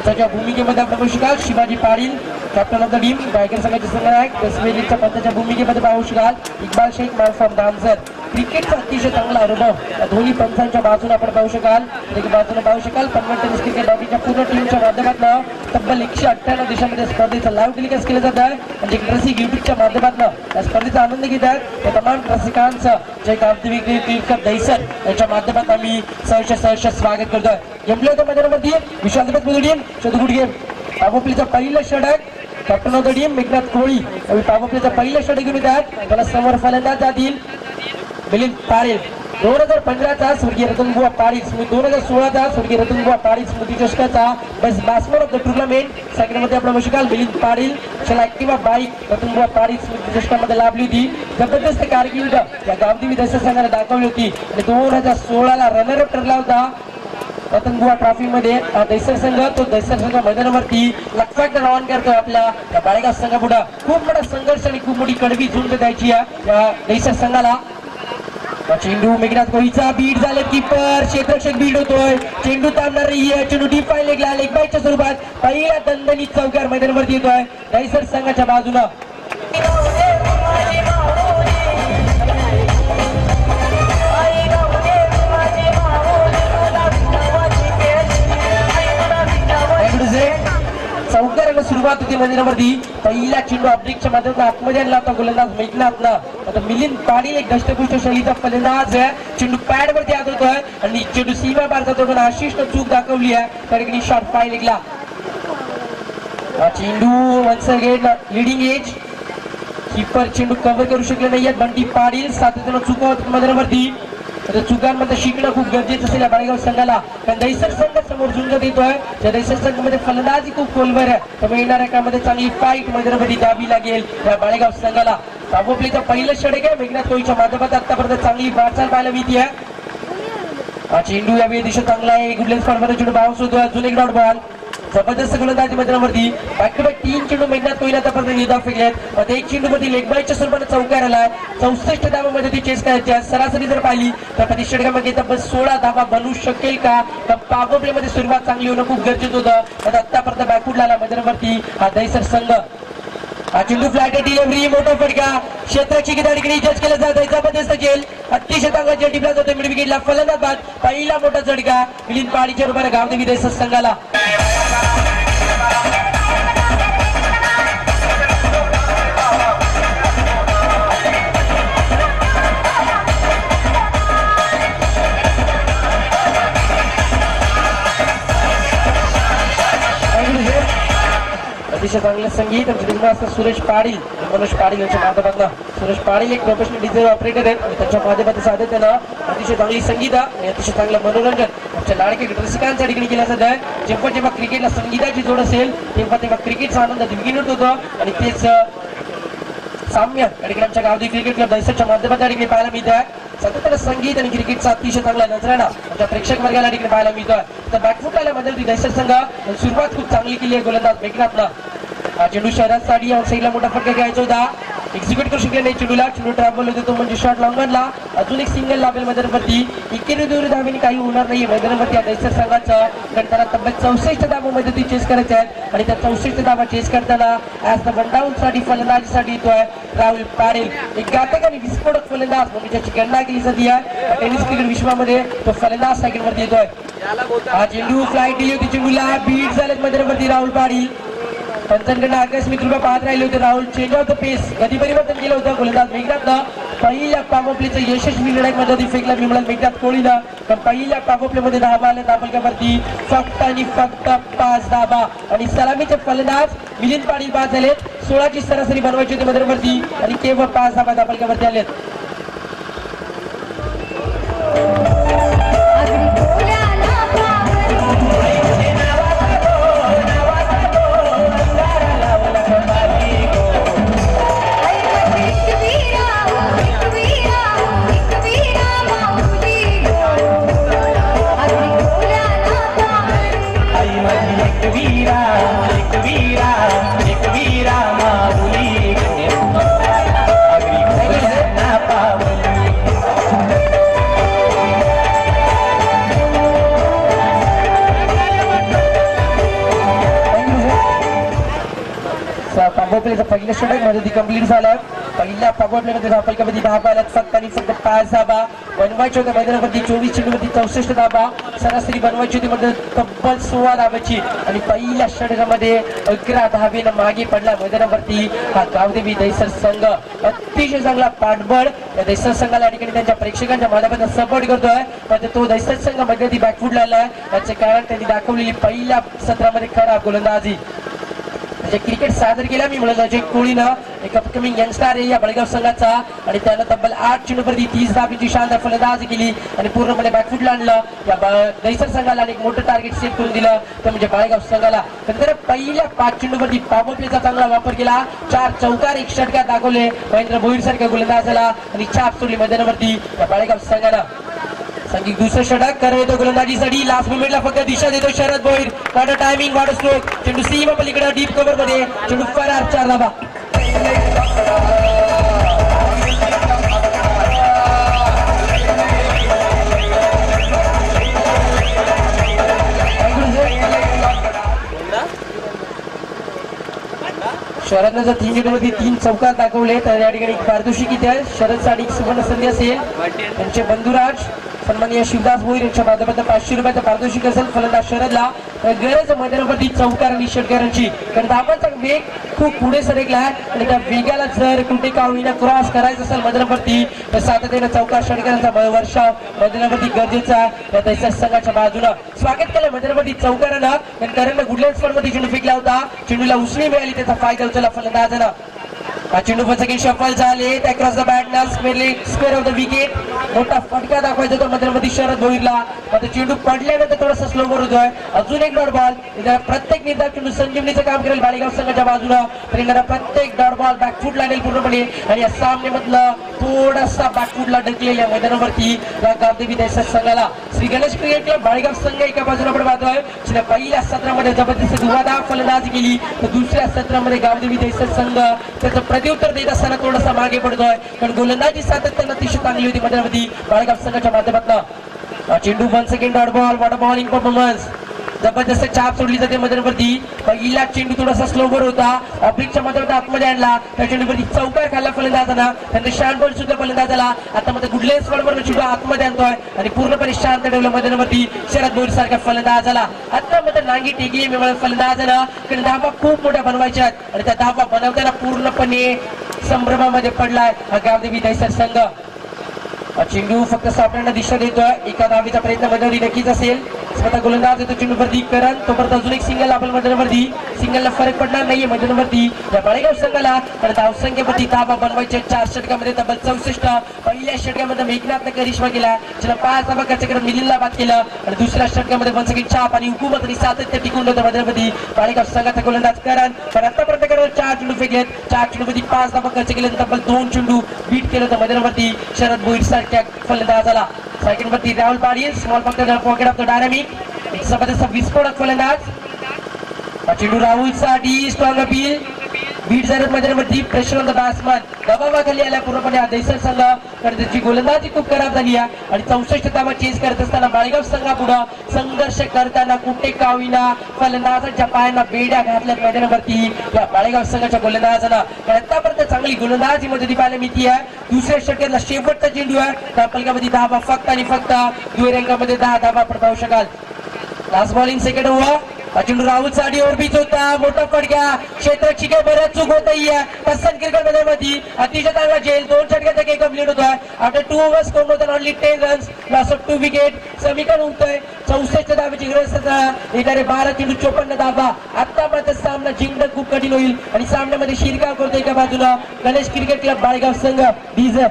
त्यांच्या भूमिकेमध्ये आपण पाहू शकाल Shivaji Patil captain of the team tiger संघाचे संघनायक. दसवेलीच्या पंचाच्या भूमिकेमध्ये पाहू शकाल इक्बाल शेख मॅन फ्रॉम दामसर क्रिकेटचा अतिशय चांगला अनुभव या दोन्ही पंचांच्या बाजूने आपण पाहू शकाल. एक बाजूने पाहू शकाल पनवेल टेनिस क्रिकेट डॉटीच्या पूर्ण टीमच्या माध्यमातून तब्बल 198 देशामध्ये स्पर्धेचं लाईव्ह टेलिकास्ट केलं जात आहे. म्हणजे रसिक युट्यूबच्या माध्यमातून या स्पर्धेचा आनंद घेत आहेत. त्या तमाम रसिकांचं जे गावदेवी क्रिकेट दहिसर यांच्या माध्यमातून आम्ही सहर्ष स्वागत करतोय. जिंकले होते मैदानामध्ये विश्वासगत टीम चतुर्गुड पागोपलीचं पहिलं षटक captain of the team Meghnath Koli पागोपलीचं पहिलं षटक घेऊन येत आहेत. त्याला समोर फलंदाज जातील मिलिंद पारेल. 2015चा स्वर्गीय रतनबुवा पारील 2016चा स्वर्गीय रतनबुवा पारील स्मृती चषकाचा best batsman of the tournament सेकंडमध्ये आपण बघू शकाल मिलिंद पारील. त्याला ऍक्टिव्हा बाईक रतनबुवा पारील स्मृती चषकामध्ये लाभली होती. जबरदस्त कारकीर्द या गावदेवी दहिसर संघाने दाखवली होती आणि 2016ला रनरअप ठरला होता रतनबुवा ट्रॉफीमध्ये. दहिसर संघ तो दहिसर संघ मैदानावरती लक्षात ऑन करतोय आपल्या बाळेगाव संघापुढे. खूप मोठा संघर्ष आणि खूप मोठी कडवी झुंज द्यायची आहे या दहिसर संघाला. चेंडू मेघनाथ कोळीचा बीट झाले कीपर क्षेत्ररक्षक बीट होतोय. चेंडू थांबणार नाहीये. चेंडू डीप फाय लेगला लेग बायच्या स्वरूपात पहिला दणदणीत चौकार मैदानावरती येतोय दहिसर संघाच्या बाजूनं. चौकाराला सुरुवात होती मैदानावरती. पहिला चेंडू अब्रिकच्या माध्यमातून आतमध्ये आणला होता गोलंदाज मेघनाथनं. आता मिलिंद पाटील एक दष्टपुष्ट शैलीचा फलंदाज आहे. चेंडू पॅड वरती आत होतोय आणि चेंडू सीमा पार जातो पण आशिषनं चूक दाखवली आहे. तर शॉट पाय लेगला चेंडू once again leading edge keeper चेंडू कव्हर करू शकले नाहीये. बंटी पाटील सातत्यानं चुका होत मैदानावरती. चुकांमध्ये शिकणं खूप गरजेचं असेल या बाळेगाव संघाला. कारण दहिसर संघ समोर झुंजत येतोय. त्या दहिसर संघामध्ये फलंदाजी खूप खोलवर आहे. त्यामुळे येणाऱ्या काळामध्ये चांगली फाईट मैदानामध्ये द्यावी लागेल या बाळेगाव संघाला. पागोपलीचं पहिलं षटक आहे मेघनाथ कोळीच्या माध्यमात आतापर्यंत चांगली वाटचाल पाहायला मिळते आहे. चेंडू यावेळी दिशा चांगला आहे. गुडलेस फॉर्ममध्ये चेंडू बाउन्स होतोय. अजून एक डॉट बॉल जबरदस्त गोलंदाजी मैदानावरती. बॅक टू बॅक 3 चेंडू मेघनाथ कोळीने आतापर्यंत निर्धाव फेकलेत. आता एक चेंडू मध्ये लेग बाईच्या स्वरूपाने चौकार आलाय. 64 धावांमध्ये ती चेस करायची सरासरी जर पाहिली तर प्रति षटकामध्ये तब्बल 16 धावा बनवू शकेल का. तर पागोपलीमध्ये सुरुवात चांगली होणं खूप गरजेचं होतं. आता आतापर्यंत बॅकफुटला आला मैदानावरती हा दहिसर संघ. हा चेंडू फ्लॅट डिलिव्हरी मोठा फटका क्षेत्राची ठिकाणी जज केलं जात आहे. जबरदस्त खेळ अतिशय चांगला चेंडू टिपला जातो मिड विकेटला फलंदाज बाद. पहिला मोठा झटका मिलिंद पाडीच्या रूपाने गावदेवी दहिसर संघाला. अतिशय चांगले संगीत मास्टर सुरेश पाटील मनोज पाटील यांच्या माध्यमातून. सुरेश पाटील एक प्रोफेशनल डीजे ऑपरेटर आहेत आणि त्यांच्या माध्यमातून साधताना अतिशय चांगली संगीत आणि अतिशय चांगलं मनोरंजन आमच्या लाडके रसिकांच्या ठिकाणी केलं जात आहे. जेव्हा जेव्हा क्रिकेटला संगीताची जोड असेल तेव्हा तेव्हा क्रिकेटचा आनंद द्विगुणित होतो आणि तेच साम्य या ठिकाणी आमच्या गावदेवी क्रिकेट क्लब दहिसरच्या माध्यमातून ठिकाणी पाहायला मिळत आहे. सातत्यानं संगीत आणि क्रिकेटचा अतिशय चांगला नजराणा आमच्या प्रेक्षक वर्गाला ठिकाणी पाहायला मिळतोय. तर बॅकफुट आल्यामध्ये दहिसर संघ सुरुवात खूप चांगली केली आहे गोलंदाज मेघनाथनं. चेंडू शहरात साठी साईडला मोठा फटका घ्यायचा होता. एक्झिक्यूट करू शकले नाही चेंडूला. चेंडू ट्रॅव्हल होते तो म्हणजे शॉट लॉंगनला. अजून एक सिंगल लाभेल मैदानावरती. 21 धावेने काही होणार नाही मैदानावरती दहिसर संघाचं. कारण त्याला तब्बल 64 धावांमध्ये ती चेस करायचे आहेत आणि त्या 64 धावा चेस करताना ॲज द वन डाऊन साठी फलंदाजीसाठी येतोय राहुल पाटील. एक घातक आणि विस्फोटक फलंदाज म्हणजे ज्याची गणना केली जाते आहे टेनिस क्रिकेट विश्वामध्ये तो फलंदाज सेकंडवरती येतोय. हा चेंडू फ्लाईट दिली होती. चेंडूला बीट झालेत मैदानावरती राहुल पाटील. पंचांकडनं आकस्मिक रुपये पाहत राहिले होते. राहुल चेंज ऑफ द पेस गती परिवर्तन केलं होतं गोलंदाज मेघनाथनं. पहिल्या पागोपलीचं यशस्वी लढाई मध्ये फेकला विमलन मेघनाथ कोळीला. पण पहिल्या पागोपलीमध्ये धावा आल्या दाबलक्यावरती फक्त आणि फक्त 5 धावा आणि सलामीचे फलंदाज मिलिंद पाटील बाद झालेत. 16ची सरासरी बनवायची होती मैदानावरती आणि केवळ 5 धावा दाबलक्यावरती आलेत. पागोपलीचं पहिलं षटक मध्ये ती कंप्लीट झालं. पहिल्या पॉवरप्लेमध्ये धावफलकामध्ये 10 बॉलात फक्त आणि फक्त 5 धावा बनवायची होत्या मैदानावरती. 24 चेंडूवरती 64 धावा सरासरी बनवायची होती मध्ये तब्बल 16 धावाची आणि पहिल्या षटकामध्ये 11 धावेनं मागे पडला मैदानावरती हा गावदेवी दहिसर संघ. अतिशय चांगला पाठबळ या दहिसर संघाला या ठिकाणी त्यांच्या प्रेक्षकांच्या माध्यमातून सपोर्ट करतोय. पण तो दहिसर संघ मध्ये बॅकफुटला आलाय. याचे कारण त्यांनी दाखवलेली पहिल्या सत्रामध्ये खराब गोलंदाजी म्हणजे क्रिकेट सादर केला. मी म्हणलं अजय कोळीनं एक अपकमिंग यंगस्टर आहे या बळगाव संघाचा आणि त्यानं तब्बल 8 चेंडूवरती 30 धावांची शानदार फलंदाजी केली आणि पूर्णपणे बॅकफुटला आणलं. या दहिसर संघाला एक मोठं टार्गेट सेट करून दिलं ते म्हणजे बळगाव संघाला. तर पहिल्या 5 चेंडूवरती पॉवर प्लेचा चांगला वापर केला. 4 चौकार 1 षटकार दाखवले महेंद्र भोईर सारख्या गोलंदाजाला आणि छाप सोडली मैदानावरती या बळगाव संघाला. संगीत दुसरं षटक करत येतो गोलंदाजीसाठी. लास्ट मोमेंटला फक्त दिशा देतो Sharad Bhoir. Water timing water stroke चेंडू सीमा पलीकडे डीप कव्हर मध्ये चेंडू फरार 4 धावा. शरदनं जर 3 चेंडूमध्ये 3 चौकार दाखवले तर या ठिकाणी पारितोषिक इथे आहे. शरदसाठी सुवर्ण संधी असेल. त्यांचे बंधुराज सन्माननीय शिवदास भोईर यांच्या माध्यमातून 500 रुपयाचं पारितोषिक असेल फलंदाज शरदला. गरज मैदानावरती चौकार आणि षटकारांची कारण धावांचा वेग खूप पुढे सरकला आहे आणि त्या वेगाला जर कुठे का होईना क्रॉस करायचं असेल मैदानावरती तर सातत्याने चौकार षटकारांचा वर्षाव मैदानावरती गरजेचा आहे. या दहिसर संघाच्या बाजूला स्वागत केलं मैदानावरती चौकारानं कारण गुडलँड स्पर्धेमध्ये चेंडू फेकला होता. चेंडूला उसळी मिळाली त्याचा फायदा उचलला फलंदाजानं. हा चेंडू पण सेकंड शफल झाले अक्रॉस द बॅटनर स्क्वेअर ऑफ द विकेट. मोठा फटका दाखवायचा होता मैदानामध्ये शरद भोईरला. आता चेंडू पडल्यानंतर थोडासा स्लोवर होतोय. अजून एक डॉट बॉल प्रत्येक निर्धार चेंडू संजीवनीचं काम करेल बाळेगाव संघाच्या बाजूला. तर प्रत्येक डॉट बॉल बॅकफुट लागेल पूर्णपणे आणि या सामन्यामधलं थोडासा बॅकफुटला ढकलेल्या मैदानावरती या गावदेवी दहिसर संघाला. श्री गणेश क्रिकेट क्लब बाळेगाव संघ एका बाजूला आपण पाहतोय. पहिल्या सत्रामध्ये जबरदस्त धुवाधार फलंदाजी केली तर दुसऱ्या सत्रामध्ये गावदेवी दहिसर संघ त्याचं प्रत्युत्तर देत असताना थोडासा मागे पडतोय कारण गोलंदाजी सातत्यानं अतिशय चांगली होती मैदानावरती बाळेगाव संघाच्या माध्यमातून. चेंडू 1 second dot ball water bowling performance जबरदस्त चाप सोडली जाते मैदानावरती. पहिला चेंडू थोडासा स्लोवर होता ऑब्लिकच्या माध्यमातून आतमध्ये आणला त्या चेंडूवरती चौकार खाल्ला फलंदाजांना. त्यानंतर शांत बॉल सुद्धा फलंदाजाला आता मध्ये गुडलेस बॉलवर चेंडू आतमध्ये आणतोय आणि पूर्णपणे शांत ठेवलं मैदानावरती शरद भोईर सारख्या फलंदाजाला. आता मध्ये नांगी टेकली फलंदाजानं कारण धावा खूप मोठ्या बनवायच्या आहेत आणि त्या धावा बनवताना पूर्णपणे संभ्रमामध्ये पडलाय हा गावदेवी दहिसर संघ. चेंडू फक्त सापड्यांना दिशा देतोय. एका धावेचा प्रयत्न मैदानावरती नक्कीच असेल. स्वतः गोलंदाज येतो चेंडूवरती करण तोपर्यंत अजून एक सिंगल आपण मैदानावरती. सिंगलला फरक पडणार नाहीये मैदानावरती या बाळेगाव संघाला. तर धावसंख्येवरती धावा बनवायचे 4 षटकामध्ये तब्बल 64. पहिल्या षटकामध्ये मेघनाथनं करिश्मा केला ज्याला 5 धावा खर्च करत मिलिंदला बाद केलं आणि दुसऱ्या षटकामध्ये 1 सेकंड छाप आणि हुकूमत आणि सातत्य टिकून होतं मैदानावरती बाळेगाव संघाचा गोलंदाज करण. पण आतापर्यंत करण 4 चेंडू फेकलेत. 4 चेंडूमध्ये 5 धावा खर्च केले तब्बल 2 चेंडू बीट केलं होतं मैदानावरती शरद भोईर सारख्या फलंदाजाला. सेकंड वरती Rahul Patil small pocket of the dynamic एक जबरदस्त विस्फोटक फलंदाज. चेंडू राहुलसाठी स्ट्रॉंग अपील बीट झालं मैदानावरती प्रेशर ऑन द बॅट्समन दबावाखाली आल्या पूर्णपणे दहिसर संघ कारण त्याची गोलंदाजी खूप खराब झाली आहे आणि 64 धावा चेस करत असताना बाळेगाव संघापुढं संघर्ष करताना कुठे का होईना फलंदाजांच्या पायांना बेड्या घातल्यात मैदानावरती या बाळेगाव संघाच्या गोलंदाजांना. आतापर्यंत चांगली गोलंदाजी मध्ये पाहायला मिळते आहे. दुसऱ्या षटकातला शेवटचा चेंडू आहे त्या फलकामध्ये 10 धावा फक्त आणि फक्त दुहेरी अंकामध्ये 10 धावा पडतावू शकाल. Last bowling second over. चेंडू राहुलसाठी ओव्हरपिच होता मोठा फटका क्षेत्राची काही बऱ्याच चूक होत नाहीये. तसं क्रिकेट मध्ये अतिशय चांगला झेल 2 षटकाचा काही कंप्लीट होतोय. आफ्टर 2 ओव्हर्स स्कोर होत only 10 runs loss of 2 wicket. समीकरण होतोय 64 धावेची गरज येणारे 12 चेंडू 54 धावा. आतापर्यंत सामना जिंकणं खूप कठीण होईल आणि सामन्यामध्ये शिरकाव करतो एका बाजूला गणेश क्रिकेट क्लब बाळेगाव संघ डीझर.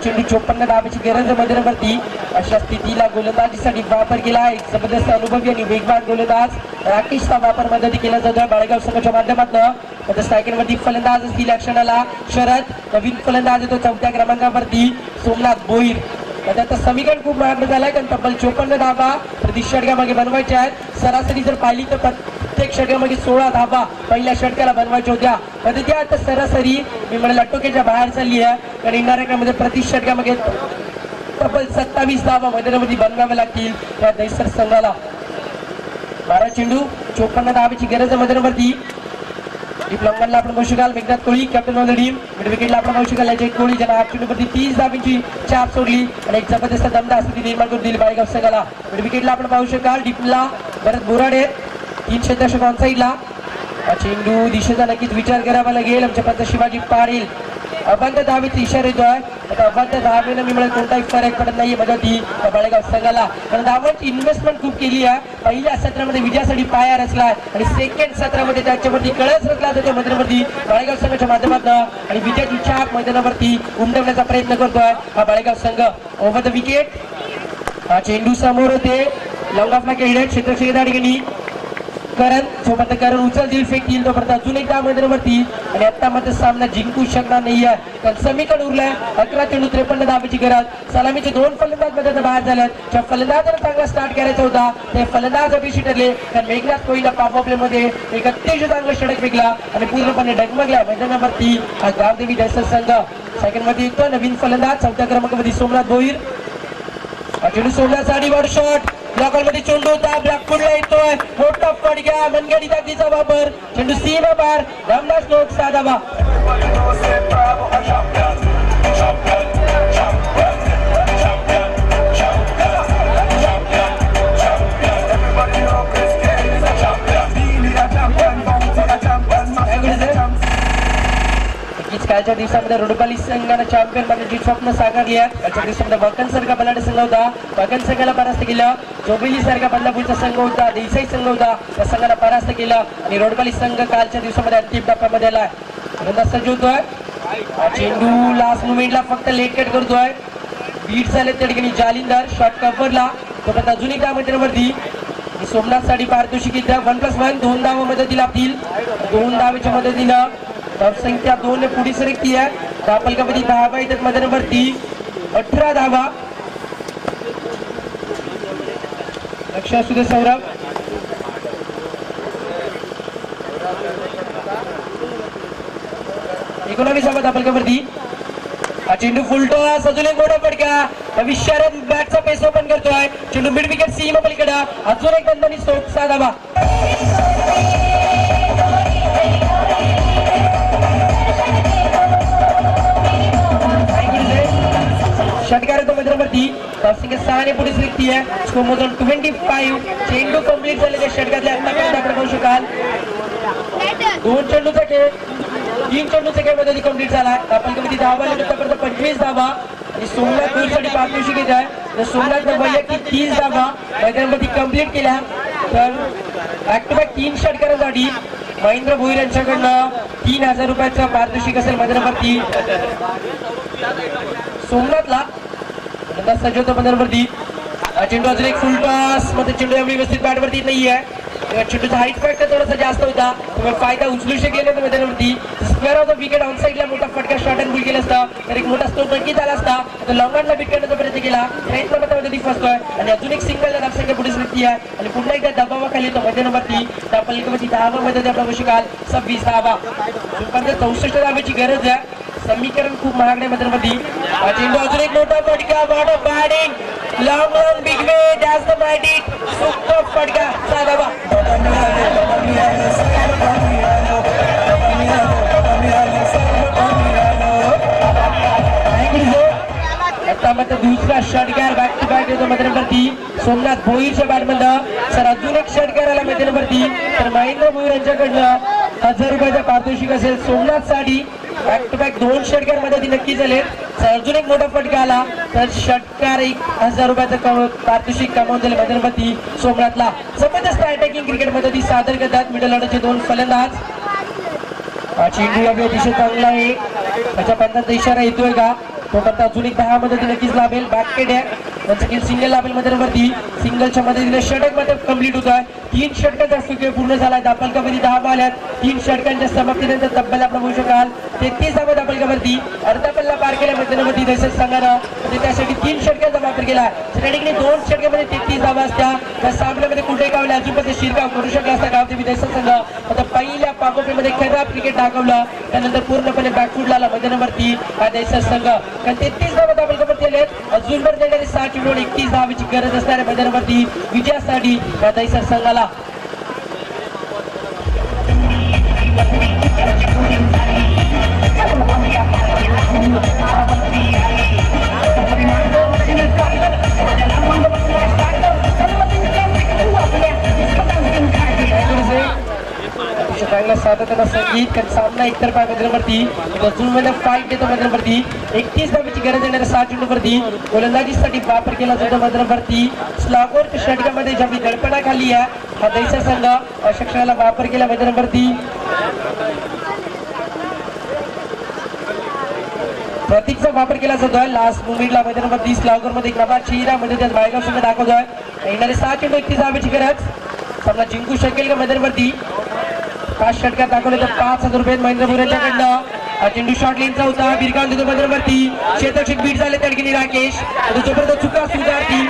चेंडू 54 धावेची गरज मैदानावरती अशा स्थितीला गोलंदाजीसाठी वापर केला. एक जबरदस्त अनुभवी आणि वेगवान गोलंदाज राकेशचा वापर मध्ये केला जातोय बाळेगाव संघाच्या माध्यमातून. आता स्ट्रायकरवरती फलंदाज असतील क्षणाला शरद. नवीन फलंदाज येतो 4थ्या क्रमांकावरती सोमनाथ भोईर. तर त्याचं समीकरण खूप महाग झालंय, कारण तब्बल 54 धाबा प्रति षटकामागे बनवायचे आहेत. सरासरी जर पाहिली तर प्रत्येक षटकामागे 16 धाबा पहिल्या षटकाला बनवायच्या होत्या. मध्ये त्या आता सरासरी मी म्हणाल आटोक्याच्या बाहेर चालली आहे, कारण येणाऱ्या काळामध्ये प्रति षटकामागे तब्बल 27 धाबा मैदानामध्ये बनवाव्या लागतील त्या दहिसर संघाला. 12 चेंडू 54 धाब्याची गरज आहे मैदानावरती. लंगनला आपण पाहू शकाल Meghnath Koli captain of the team. Mid विकेटला आपण पाहू शकाल अजय कोळी, ज्याला 8 चेंडूवरती 30 धाब्यांची चाप सोडली आणि एक जबरदस्त दमदार स्थिती निर्माण करून दिली बाळेगाव संघाला. मिड विकेटला आपण पाहू शकाल डीपला भरत बोराडे 3 क्षेत्ररक्षक ऑन साईडला. चेंडू दिशेचा नक्कीच विचार करावा लागेल. आमच्या पंत शिवाजी पाटील अबंध धावेचा इशारा येतोय. आता अबंध धावेनं मी म्हणत कोणताही फरक पडत नाहीये मदती बाळेगाव संघाला, कारण धावांची इन्व्हेस्टमेंट खूप केली आहे. पहिल्या सत्रामध्ये विजयासाठी पाया रचलाय आणि सेकंड सत्रामध्ये त्याच्यावरती कळस रचला जातो मैदानावरती बाळेगाव संघाच्या माध्यमातून आणि विजयाची छाप मैदानावरती उमटवण्याचा प्रयत्न करतोय हा बाळेगाव संघ. ओव्हर द विकेट हा चेंडू समोर होते लॉंग ऑफला खेळले क्षेत्रक्षक त्या ठिकाणी करण सोबत करण उचलतील फेकतील तोपर्यंत अजून एकदा मैदानावरती आणि आता मात्र सामना जिंकू शकणार नाही आहे, कारण समीकरण उरलंय 11 चेंडू 53 धाब्याची गरज. सलामीचे 2 फलंदाज मैदानात बाहेर झालेत. ज्या फलंदाजाला चांगला स्टार्ट करायचा होता ते फलंदाज अपयशी ठरले, कारण मेघनाथ कोळीला पॉप प्ले मध्ये एक अतिशय चांगला षटक फेकला आणि पूर्णपणे डगमगला मैदानावरती हा गावदेवी दहिसर संघ. सेकंड मध्ये येतो नवीन फलंदाज 4थ्या क्रमांकामध्ये सोमनाथ भोईर. चेंडू सोमनाथसाठी वर शॉट ब्लॉकरमध्ये चेंडू होता ब्लॉक पुढला येतोय मोठा फटका मनगडी ताकदीचा वापर चेंडू सीमा पार रामदास लोक साधावा. कालच्या दिवसामध्ये रोडपाली संघानं चॅम्पियन बनण्याची स्वप्न साकारली आहेत. कालच्या दिवसामध्ये वकन सारखा बलाढ्य संघ होता, वकन संघाला परास्त केलं. जोबिली सारखा बदलापूरचा संघ होता, देसाई संघ होता, त्या संघाला परास्त केलं आणि रोडपाली संघ कालच्या दिवसामध्ये अंतिम टप्प्यामध्ये आलाय. सज्ज होतोय चेंडू लास्ट मुमेंटला फक्त लेट कट करतोय. बीट झाले त्या ठिकाणी जालिंदर शॉट कव्हरला तोपर्यंत अजून एकदा मैदानावरती सोमनाथसाठी पारितोषिक येत्या 1+1 2 धावा मदती लागतील. 2 धावेच्या मदतीनं संख्या 2 ने पुढे सरकती आहे. धापलकामध्ये धावा येतात मैदानावरती 18 धावा. लक्ष असू दे सौरभ. एकोणावीसावा धापलकावरती हा चेंडू फुलटॉस अजून एक मोठा फटका विशारद बॅटचा पेस ओपन करतोय. चेंडू मिड विकेट सीमा पलीकडे अजून एक दंडानी सोप साधावा. षटकार येतो मैदानावरती 6 ने पुढे सरकती आहे. स्कोर मोजून 25. चेंडू कंप्लीट झालेल्या षटकातले आतापर्यंत आपण पाहू शकाल 2 चेंडूचा खेळ 3 चेंडूचा खेळ मध्ये कंप्लीट झाला. आपण कधी धावा आले आतापर्यंत 25 धावा आणि सोमनाथ भोईरसाठी पारितोषिक येत आहे. तर सोमनाथ वैयक्तिक 30 धावा मैदानामध्ये कंप्लीट केल्या. तर बॅक टू बॅक 3 षटकारांसाठी महेंद्र भोईर यांच्याकडनं 3000 रुपयाचं पारितोषिक असेल मैदानावरती. सोमनाथला सज्ज होतो मैदानावरती. चेंडू अजून एक फुल टॉस मध्ये चेंडू एवढी व्यवस्थित बॅटवरती नाही आहे. चेंडूचा हाईट फॅक्टर थोडासा जास्त होता, त्यामुळे फायदा उचलू शकले नाही मैदानावरती. Square off the wicket on साईडला मोठा फटका शॉट अँड बुल केला असता तर एक मोठा स्टोन नक्कीच आला असता. तर लॉंगॉनला बीट करण्याचा प्रयत्न केला. प्रयत्न मध्ये फसतोय आणि अजून एक सिंगल धावसंख्या पुढे सरकती आहे आणि पुन्हा एकदा दबावाखाली येतो मैदानावरती. त्या पलीकडे धावामध्ये आपण बघू शकाल 26 धावा. 64 धावाची गरज आहे. समीकरण खूप महागडे मैदानावरती. चेंडू अजून एक मोठा फटका border batting long on big way that's the magic super फटका साधावा. आता मात्र दुसरा षटकार बॅक टू बॅक येतो मैदानावरती सोमनाथ भोईरच्या बॅटमधनं. सर अजून एक षटकार आला मैदानावरती. तर महेंद्र भोईर यांच्याकडनं 1000 रुपयाचा पारितोषिक असेल सोमनाथसाठी. बॅक टू बॅक 2 षटकार मध्ये नक्की झाले. अजून एक मोठा फटका आला तर षटकार 1000 रुपयाचं पारितोषिक कमावून झाले मैदानावरती सोमनाथला. जबरदस्त अटॅकिंग क्रिकेट मध्ये सादर करतात मिडल ऑर्डरचे 2 फलंदाज. चेंडू अगदी अतिशय चांगला आहे. त्याच्या पंधाचा इशारा येतोय का तोपर्यंत अजून एक 10 मध्ये नक्कीच लाभेल. बॅकेट आहे त्यांचं खेळ सिंगल लाभेल मैदानावरती. सिंगलच्या मदतीने षटक मध्ये कंप्लीट होत आहे. 3 षटकांचा खेळ पूर्ण झाला. धापलकामध्ये 10 बॉल आहेत. 3 षटकांच्या समाप्तीनंतर तब्बल आपण बघू शकाल 33 धावा धापलकावरती. अर्धा पल्ला पार केला मैदानावरती दैसर संघानं. त्यासाठी 3 षटकांचा वापर केला. त्या ठिकाणी 2 षटकामध्ये 33 धावा असत्या. त्या सामन्यामध्ये कुठे गावले अजूनपर्यंत शिरकाव करू शकला असता गावदेवी दैसर संघ. आता पहिल्या पाकोपीमध्ये खराब क्रिकेट दाखवलं. त्यानंतर पूर्णपणे बॅकफूट आला मैदानावरती हा दैसर संघ. कारण 33 धावा धापलकावरती आले. अजूनवर देणारे 6 चेंडूवर 31 धावाची गरज असणाऱ्या मैदानावरती विजयासाठी या दैसर संघाला. चांगला सातत्यानं संगीत सामना एकतर्फा मैदानावरती अजून फाईट देतो मैदानावरती. 31 धावाची गरज येणाऱ्या 6 चेंडूवरती गोलंदाजीसाठी वापर केला जातो मैदानावरती. स्लॉगवर षटकामध्ये ज्यावेळी दडपणाखाली आहे हा दैसर संघ अशा क्षणाला वापर केला मैदानावरती. प्रतीकचा वापर केला जातोय लास्ट मुमेंटला मैदानावरती. स्लॉगर मध्ये नवाज शिरा मध्ये त्यात बायगाव संघ दाखवतोय. येणारे 6 चेंडू 31 धावाची गरज. सामना जिंकू शकेल का मैदानावरती. 5 षटकात दाखवले तर 5,000 रुपये महेंद्र भोईरांच्याकडनं. चेंडू शॉर्ट लेनचा होता. बिरकावून देतो मैदानावरती. क्षेत्रक्षक बीट झाले तडकीने राकेश. जोपर्यंत चुका सुधारती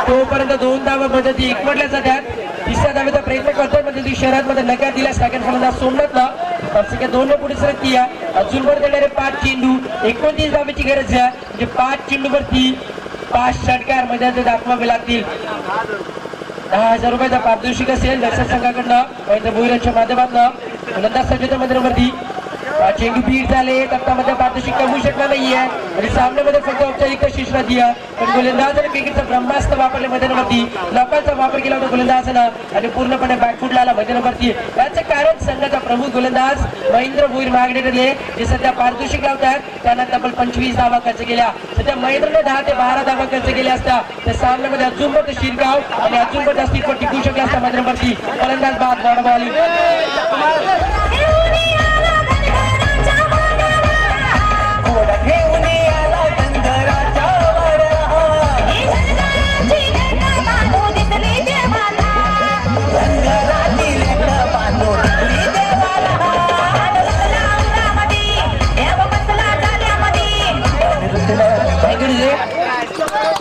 तोपर्यंत 2 धावा मदती एकवटल्या जातात. 3ऱ्या धावेचा प्रयत्न करतोय म्हणजे शहरात मध्ये नकार दिला. सेकंड फलंदाज सोमनाथला संख्या 2 पुढे सरकती आहे. अजून वर देणारे 5 चेंडू 29 धावेची गरज आहे. म्हणजे 5 चेंडूवरती 5 षटकार मैदानात दाखवावे लागतील. 10,000 रुपयाचा पारितोषिक असेल दैसर संघाकडनं महेंद्र भोईरांच्या माध्यमातून. गोलंदाज सज्ज मैदानावरती. चेंडू बीट झाले तत्तामध्ये पारितोषिक कमवू शकणार नाहीये आणि सामन्यामध्ये फक्त औपचारिक विश्रांती आहे. पण गोलंदाजाने क्रिकेटचं ब्रह्मास्त्र वापरले मैदानावरती. लोकांचा वापर केला होता गोलंदाजानं आणि पूर्णपणे बॅकफूटला आला मैदानावरती. याचं कारण संघाचा प्रमुख गोलंदाज महेंद्र भोईर महागडे ठरले जे सध्या पारितोषिक लावतात. त्यांना तब्बल 25 धावा खर्च केल्या. सध्या महेंद्रने 10 ते 12 धावा खर्च केल्या असत्या त्या सामन्यामध्ये अजूनपर्यंत शिरगाव आणि अजूनपर्यंत अस्तित्व टिकू शकले असता मैदानावरती. गोलंदाज बाद बॉड बॉलिंग.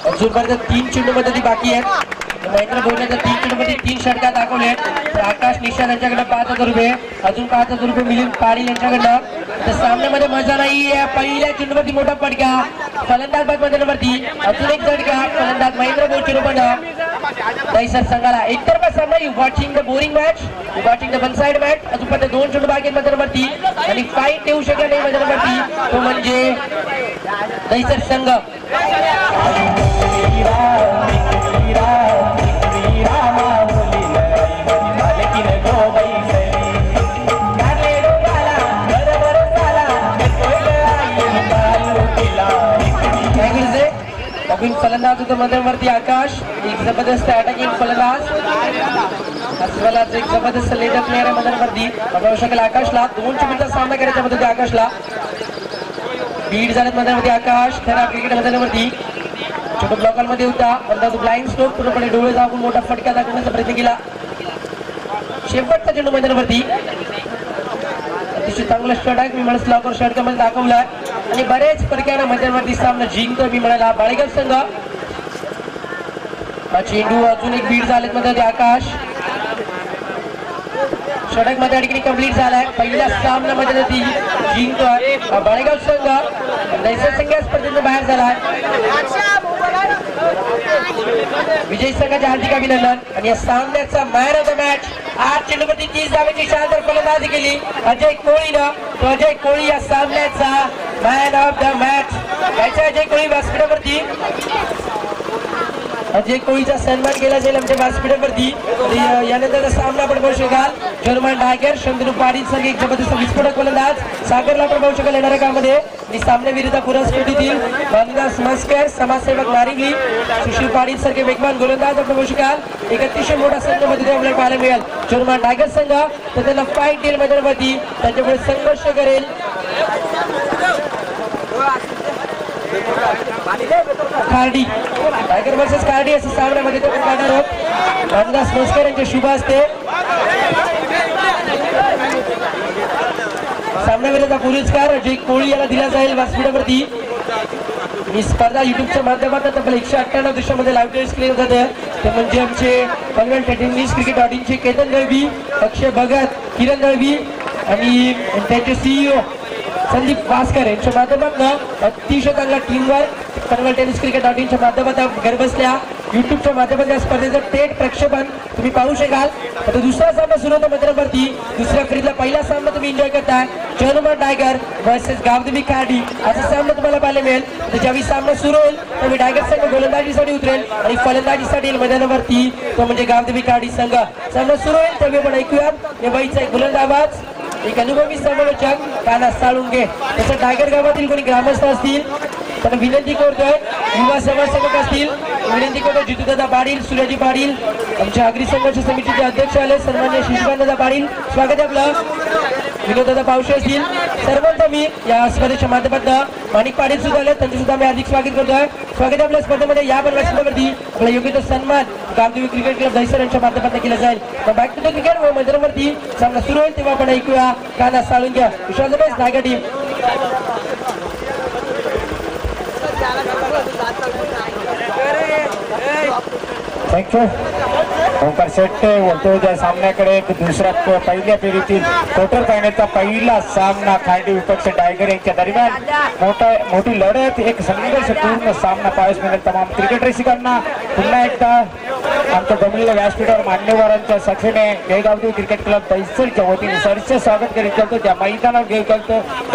अजूनपर्यंत 3 चेंडू मध्ये बाकी आहेत. महेंद्र भोईरांच्या 3 चेंडू मध्ये 3 षटकात दाखवले. आकाश निशान यांच्याकडे 5,000 रुपये. अजून 5,000 रुपये मिलिंद पाटील यांच्याकडनं. तर सामन्यामध्ये मजा नाही. पहिल्या चेंडूवरती मोठा फटका. फलंदाज बाद मैदानावरती. अजून एक झटका. फलंदाज महेंद्र भोईर दैसर संघाला. एकतर्फा सामना. You watching the boring match. You watching the one side match. अजूनपर्यंत 2 चेंडू बाकी आहेत मैदानावरती आणि फाईट देऊ शकला नाही मैदानावरती तो म्हणजे दैसर संघ. फलंदाज होतो मैदानावरती आकाश. एक जबरदस्त अटॅकिंग फलंदाज एक जबरदस्त लेडर प्लेअर आहे मैदानावरती. बघू शकेल आकाशला 2 चेंडूचा सामना करायचा होता आकाशला. बीट झालेत मैदानावरती आकाश. खराब क्रिकेट मैदानावरती. छोटो ब्लॉकरमध्ये होता परंतु ब्लाइंड स्ट्रोक पूर्णपणे डोळे दाबून मोठा फटका दाखवण्याचा प्रयत्न केला. शेवटचा चेंडू मैदानावरती. अतिशय चांगला षटक मी म्हणत स्लॉकर षटकामध्ये दाखवलाय आणि बरेच फरक्यानं मैदानावरती सामना जिंकतोय मी म्हणाला बाळेगाव संघ. चेंडू अजून एक बीट झालेत मध्ये आकाश. षटक मध्ये ठिकाणी कंप्लीट झालाय. पहिल्या सामन्यामध्ये जिंकतोय बाळेगाव संघ. दैसर संघ स्पर्धेतून बाहेर झालाय. विजय संघाचे हार्दिक अभिनंदन. आणि या सामन्याचा मॅन ऑफ द मॅच 8 चेंडूवरती 30 धावेची शानदार फलंदाजी केली अजय कोळीनं. तो अजय कोळी या सामन्याचा मॅन ऑफ द मॅच. याच्या अजय कोळी व्यासपीठावरती. अजय कोळीचा सन्मान केला जाईल आमच्या व्यासपीठावरती. यानंतरचा सामना आपण बघू शकाल. जर्मन टायगर शंतनू पाटील सारखे एक जबरदस्त विस्फोटक फलंदाज सागरला आपण बघू शकाल येणाऱ्या काळामध्ये. आणि सामन्याविरुद्ध पुरस्कृतीतील भानुदास मस्कर समाजसेवक नारिंगली सुशील पाटील सारखे वेगवान गोलंदाज आपण बघू शकाल. एक अतिशय मोठा संघ मध्ये आपल्याला पाहायला मिळेल जर्मन टायगर संघ. तर त्यांना फाईट देईल मैदानावरती. त्यांच्यापुढे संघर्ष करेल खार्डी टायगर वर्सेस खार्डी असं सामन्यामध्ये ते काढणार आहोत. रामदास मोस्कर यांचे शुभ असते. सामन्याविरुद्ध पुरस्कार अजय कोळी याला दिला जाईल व्यासपीठावरती. ही स्पर्धा युट्यूबच्या माध्यमातून आपल्या 198 देशामध्ये लाईव्ह टेस्ट केली जाते. ते म्हणजे आमचे कॉन्व्हेंट टेनिस क्रिकेट ऑडियन्सचे केतन दळवी, अक्षय भगत, किरण दळवी आणि त्यांचे सीईओ संदीप वासकर यांच्या माध्यमातून अतिशय चांगला टीमवर्क कन्वर्ट टेनिस क्रिकेट ऑडियन्सच्या माध्यमातून घर बसल्या युट्यूबच्या माध्यमातून या स्पर्धेचं थेट प्रक्षेपण तुम्ही पाहू शकाल. आता दुसरा सामना सुरू होतो मैदानावरती. दुसऱ्या फेरीतला पहिला सामना तुम्ही एन्जॉय करताय. चर्मन टायगर वर्सेस गावदेवी खार्डी असा सामना तुम्हाला पाहायला मिळेल. तर ज्यावेळी सामना सुरू होईल त्यावेळी टायगर संघ गोलंदाजीसाठी उतरेल आणि फलंदाजीसाठी येईल मैदानावरती तो म्हणजे गावदेवी खार्डी संघ. सामना सुरू होईल त्यावेळी आपण ऐकूयात या बाईचा एक बुलंद आवाज. एक अनुभवी समालोचक काना साळुंगे तसं टायगर गावातील कोणी ग्रामस्थ असतील त्यांना विनंती करतोय. युवा समाजसेवक असतील विनंती करतो. जितूदादा पाटील, सूर्याजी पाटील आमच्या अग्री संघर्ष समितीचे अध्यक्ष आले सन्मान्य शिशुकांतदादा पाटील स्वागत आहे आपलं. विनोददादा पावशे असतील सर्वांचं मी या स्पर्धेच्या माध्यमातून माणिक पाटील सुद्धा आले त्यांचे सुद्धा मी हार्दिक स्वागत करतोय. स्वागत आहे आपल्या स्पर्धेमध्ये. या स्पर्धेवरती आपला योग्य तो सन्मान गावदेवी क्रिकेट क्लब दहिसर यांच्या माध्यमातून केला जाईल. बॅक टू द क्रिकेट व मैदानावरती सामना सुरू होईल तेव्हा आपण ऐकूया Kana Salunge Vishwas best Nayga team. Thank you Omkar Shette बोलतो. या सामन्याकडे दुसऱ्या पहिल्या फेरीतील क्वार्टर फायनलचा पहिला सामना खार्डी विपक्ष टायगर यांच्या दरम्यान मोठी लढत एक संघर्षपूर्ण सामना पाहायला मिळेल. तमाम क्रिकेट रसिकांना पुन्हा एकदा आमच्या जमिनीला व्यासपीठावर मान्यवरांच्या साक्षीने गावदेवी क्रिकेट क्लब दहिसरच्या वतीने सरचे स्वागत करीत करतो. त्या मैदानावर घेऊ करतो.